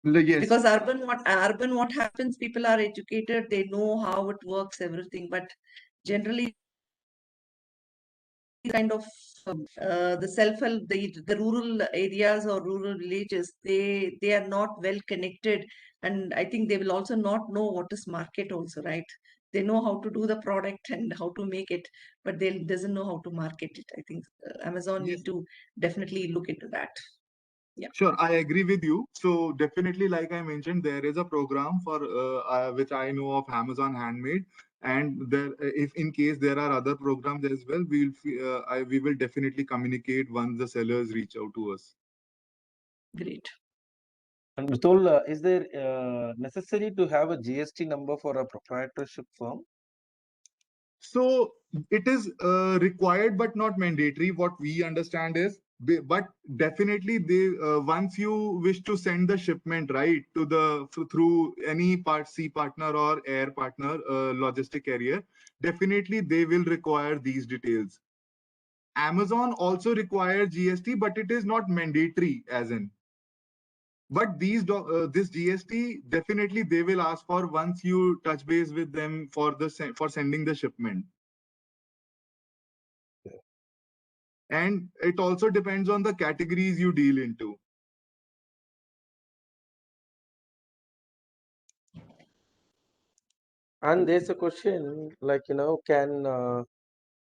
Yes. Because urban what happens? People are educated. They know how it works, everything. But generally, kind of the self-help the rural areas or rural villages they are not well connected, and I think they will also not know what is market also, right? They know how to do the product and how to make it, but they doesn't know how to market it. I think Amazon Yes. need to definitely look into that. Yeah. Sure, I agree with you. So definitely, like I mentioned, there is a program for which I know of Amazon Handmade. And there, if in case there are other programs as well, we will definitely communicate once the sellers reach out to us. Great. And Mitul, is there necessary to have a GST number for a proprietorship firm? So it is required but not mandatory. What we understand is, but definitely they once you wish to send the shipment right to the through any part sea partner or air partner logistic carrier, definitely they will require these details. Amazon also requires GST, but it is not mandatory as in. But this GST definitely they will ask for once you touch base with them for for sending the shipment. And it also depends on the categories you deal into. And there's a question like, can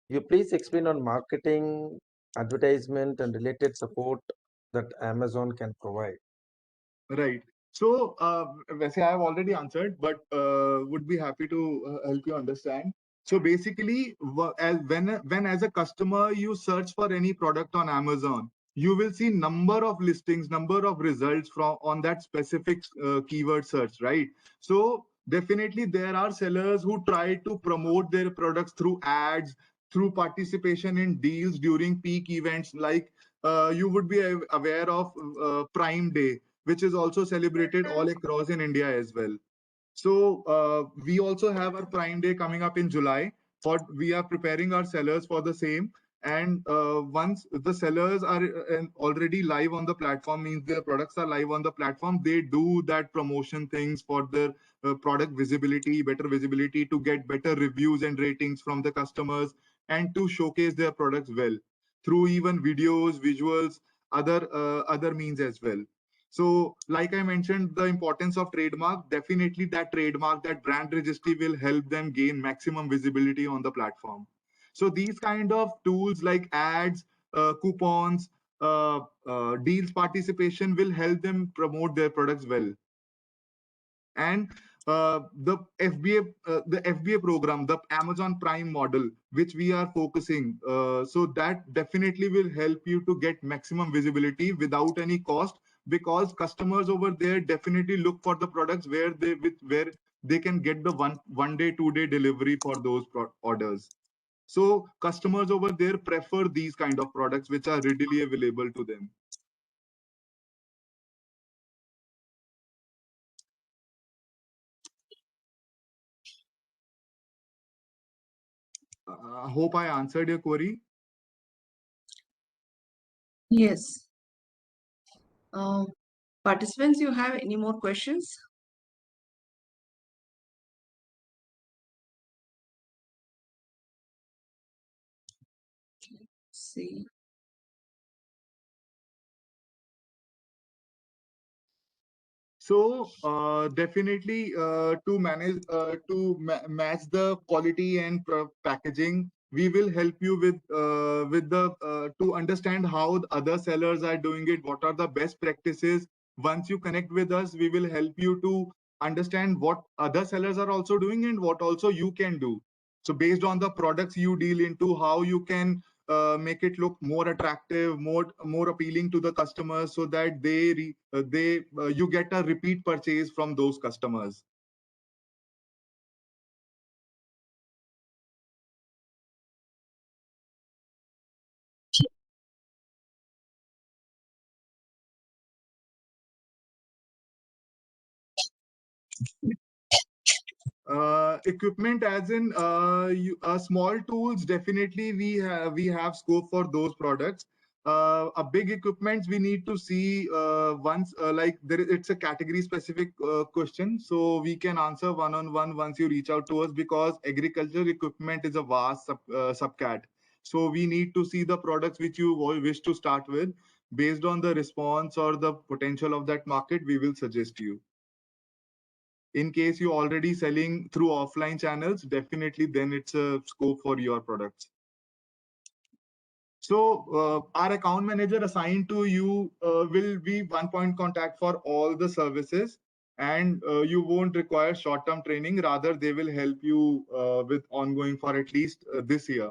you please explain on marketing, advertisement, and related support that Amazon can provide? Right. So, I have already answered, but would be happy to help you understand. So basically, when as a customer you search for any product on Amazon, you will see number of listings, number of results from on that specific keyword search, right? So definitely there are sellers who try to promote their products through ads, through participation in deals during peak events, like you would be aware of Prime Day, which is also celebrated all across in India as well. So we also have our Prime Day coming up in July. We are preparing our sellers for the same. And once the sellers are already live on the platform, means their products are live on the platform, they do that promotion things for their product visibility, better visibility, to get better reviews and ratings from the customers, and to showcase their products well through even videos, visuals, other means as well. So, like I mentioned, the importance of trademark, definitely that trademark, that brand registry will help them gain maximum visibility on the platform. So these kind of tools like ads, coupons, deals participation will help them promote their products well. And the FBA program, the Amazon Prime model, which we are focusing, so that definitely will help you to get maximum visibility without any cost, because customers over there definitely look for the products where they can get the one day, 2 day delivery for those orders. So customers over there prefer these kind of products which are readily available to them. I hope I answered your query. Yes. Participants, you have any more questions? See. So definitely to match the quality and packaging, we will help you with the to understand how the other sellers are doing it. What are the best practices? Once you connect with us, we will help you to understand what other sellers are also doing and what also you can do. So based on the products you deal into, how you can make it look more attractive, more appealing to the customers, so that you get a repeat purchase from those customers. Equipment as in small tools, definitely we have scope for those products. A big equipments we need to see once like it's a category specific question, so we can answer one-on-one once you reach out to us, because agricultural equipment is a vast subcat. So we need to see the products which you wish to start with. Based on the response or the potential of that market, we will suggest you. In case you're already selling through offline channels, definitely then it's a scope for your products. So our account manager assigned to you will be one point contact for all the services. and you won't require short-term training. Rather, they will help you with ongoing for at least this year.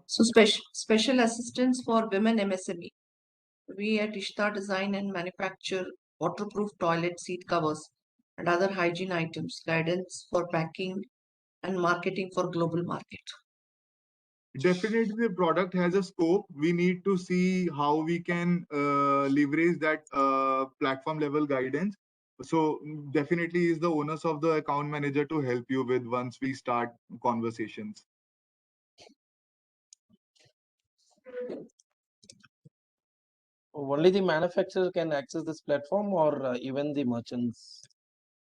So special assistance for women MSME. We at Ishtar design and manufacture waterproof toilet seat covers and other hygiene items, guidance for packing and marketing for global market. Definitely, the product has a scope. We need to see how we can leverage that platform level guidance. So definitely is the onus of the account manager to help you with once we start conversations. Only the manufacturer can access this platform, or even the merchants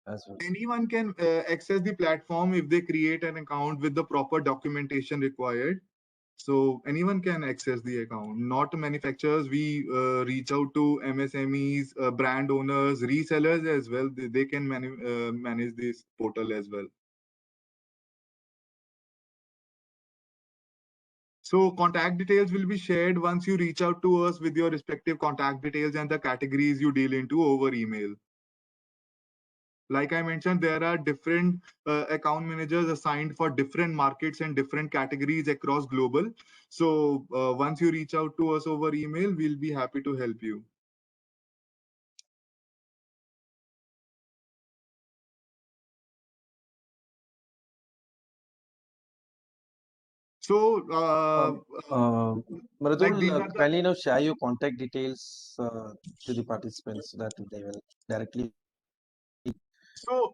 as well? Anyone can access the platform if they create an account with the proper documentation required. So anyone can access the account, not manufacturers. We reach out to MSMEs, brand owners, resellers as well. They can manage this portal as well. So contact details will be shared once you reach out to us with your respective contact details and the categories you deal into over email. Like I mentioned, there are different account managers assigned for different markets and different categories across global. So once you reach out to us over email, we'll be happy to help you. So, like these Mridul, are the kindly now share your contact details to the participants so that they will directly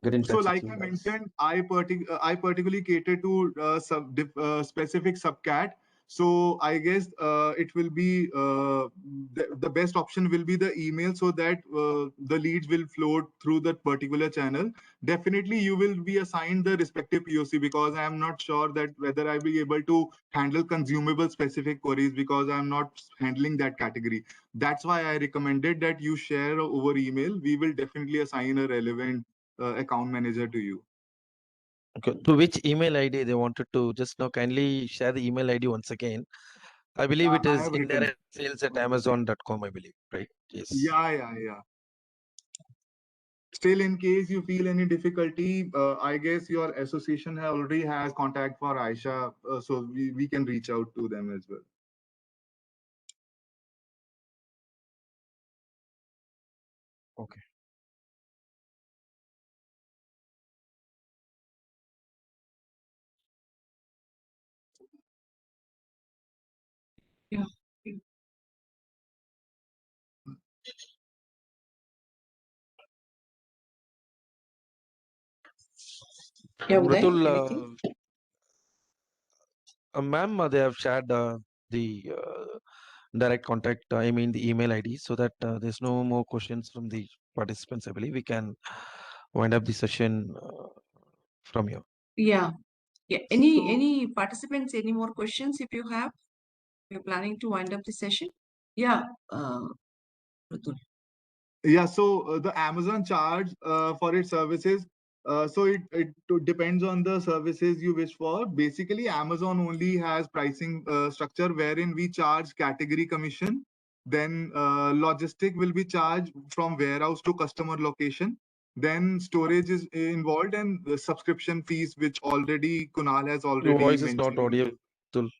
get in touch with like you I guys. mentioned, I particularly cater to specific subcat. So I guess it will be the best option will be the email, so that the leads will flow through that particular channel. Definitely, you will be assigned the respective POC, because I am not sure that whether I will be able to handle consumable specific queries, because I am not handling that category. That's why I recommended that you share over email. We will definitely assign a relevant account manager to you. Okay. To which email ID they wanted to just now kindly share the email ID once again. I believe it I is have written. indirectsales@amazon.com, I believe, right? Yes. Yeah. Still, in case you feel any difficulty, I guess your association already has contact for Aisha, so we can reach out to them as well. Okay. Yeah. Yeah, Uday, Mridul, anything? ma'am, they have shared the direct contact, I mean the email ID, so that there's no more questions from the participants. I believe we can wind up the session from here. Yeah. Yeah. Any participants, any more questions if you have? We're planning to wind up the session. Yeah. Mridul. Yeah, so the Amazon charge for its services, so it depends on the services you wish for. Basically, Amazon only has pricing structure wherein we charge category commission. Then logistic will be charged from warehouse to customer location. Then storage is involved, and the subscription fees, which already Kunal has Your already voice is not mentioned in audible. his.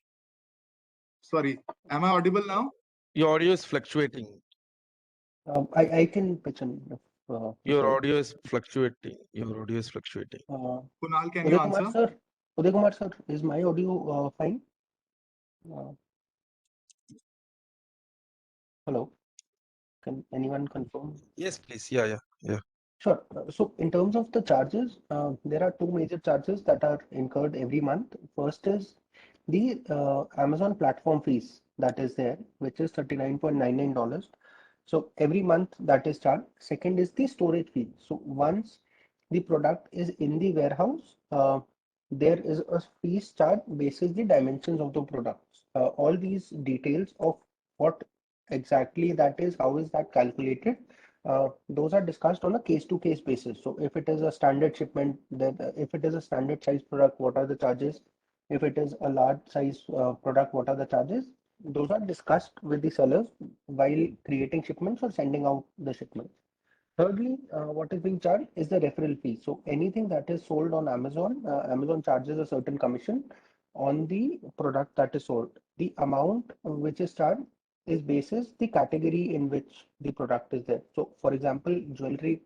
Sorry, am I audible now? Your audio is fluctuating. I can pitch in if Your preferred. audio is fluctuating. Your audio is fluctuating. Kunal, can you answer? Uday Kumar sir, is my audio fine? Hello, can anyone confirm? Yes, please. Yeah. Sure. So in terms of the charges, there are two major charges that are incurred every month. First is the Amazon platform fees that is there, which is $39.99. So every month that is charged. Second is the storage fee. So once the product is in the warehouse, there is a fees charged basis the dimensions of the products. All these details of what exactly that is, how is that calculated, those are discussed on a case-to-case basis. So if it is a standard shipment, then if it is a standard size product, what are the charges? If it is a large size product, what are the charges? Those are discussed with the sellers while creating shipments or sending out the shipments. Thirdly, what is being charged is the referral fee. So anything that is sold on Amazon, Amazon charges a certain commission on the product that is sold. The amount which is charged is basis the category in which the product is there. So for example, jewelry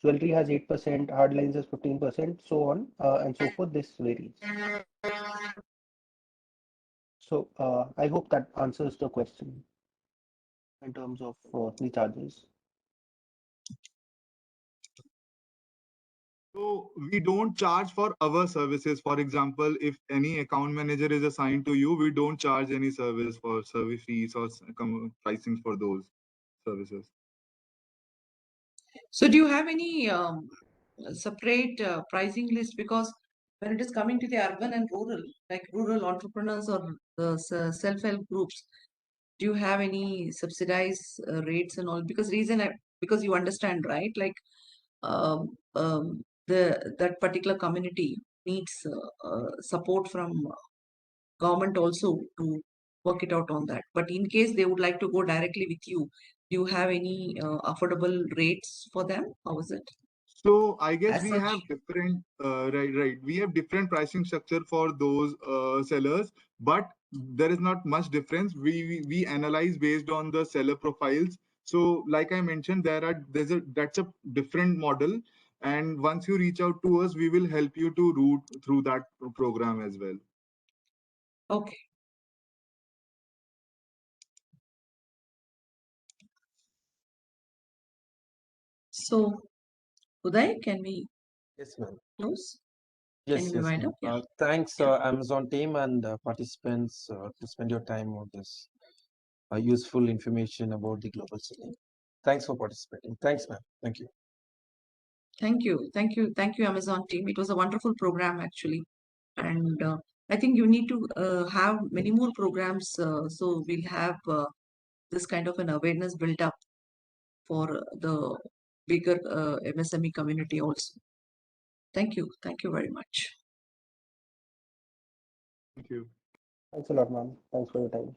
has 8%, hard lines is 15%, so on and so forth. This varies. So I hope that answers the question in terms of the charges. So we don't charge for our services. For example, if any account manager is assigned to you, we don't charge any service for service fees or pricing for those services. So do you have any separate pricing list? Because when it is coming to the urban and rural, like rural entrepreneurs or the self-help groups, do you have any subsidized rates and all? Because because you understand, right? Like that particular community needs support from government also to work it out on that. But in case they would like to go directly with you, do you have any affordable rates for them? How is it? So I guess As we such, have different, right. We have different pricing structure for those sellers, but there is not much difference. We analyze based on the seller profiles. So like I mentioned, that's a different model. And once you reach out to us, we will help you to route through that program as well. okay. So, Uday, can we Yes, ma'am. close? Yes, Can we yes, wind ma'am. up? Yeah. Thanks, Yeah. Amazon team and participants to spend your time on this useful information about the global selling. Thanks for participating. Thanks, ma'am. Thank you. Thank you. Thank you. Thank you, Amazon team. It was a wonderful program, actually. And I think you need to have many more programs. So we'll have this kind of an awareness built up for the bigger MSME community also. Thank you. Thank you very much. Thank you. Thanks a lot, ma'am. Thanks for your time.